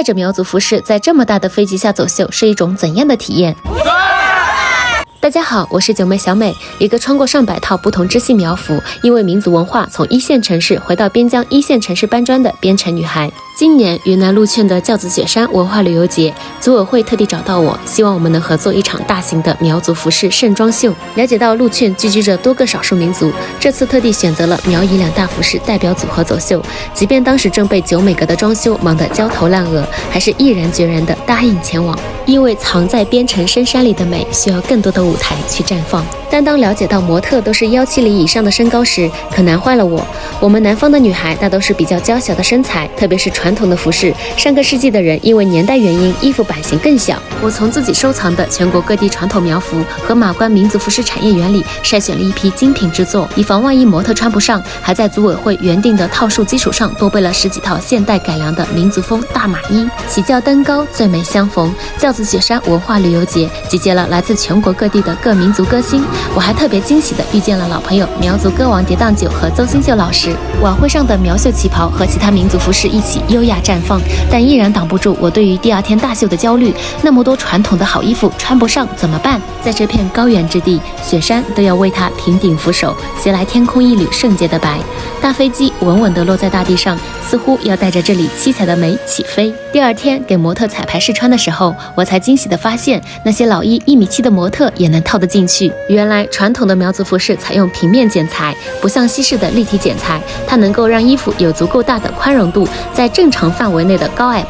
带着苗族服饰在这么大的飞机下走秀是一种怎样的体验？大家好，我是九妹小美，一个穿过上百套不同支系苗服，因为民族文化从一线城市回到边疆一线城市搬砖的边城女孩。今年云南禄劝的教子雪山文化旅游节，组委会特地找到我，希望我们能合作一场大型的苗族服饰盛装秀。了解到禄劝聚居着多个少数民族，这次特地选择了苗彝两大服饰代表组合走秀，即便当时正被九美阁的装修忙得焦头烂额，还是毅然决然地答应前往。因为藏在边城深山里的美，需要更多的舞台去绽放。但当了解到模特都是170以上的身高时，可难坏了我。我们南方的女孩大都是比较娇小的身材，特别是传统的服饰，上个世纪的人因为年代原因，衣服版型更小。我从自己收藏的全国各地传统苗服和马关民族服饰产业园里筛选了一批精品之作，以防万一模特穿不上，还在组委会原定的套数基础上多备了10几套现代改良的民族风大马衣。起轿登高，最美相逢，教子雪山文化旅游节集结了来自全国各地的各民族歌星。我还特别惊喜地遇见了老朋友苗族歌王跌宕九和邹新秀老师。晚会上的苗绣旗袍和其他民族服饰一起优雅绽放，但依然挡不住我对于第二天大秀的焦虑。那么多传统的好衣服穿不上怎么办？在这片高原之地，雪山都要为它平顶扶手，携来天空一缕圣洁的白。大飞机稳稳地落在大地上，似乎要带着这里七彩的美起飞。第二天给模特彩排试穿的时候，我才惊喜地发现，那些老衣1.7米的模特也能套得进去。原来传统的苗族服饰采用平面剪裁，不像西式的立体剪裁，它能够让衣服有足够大的宽容度，在正常范围内的高矮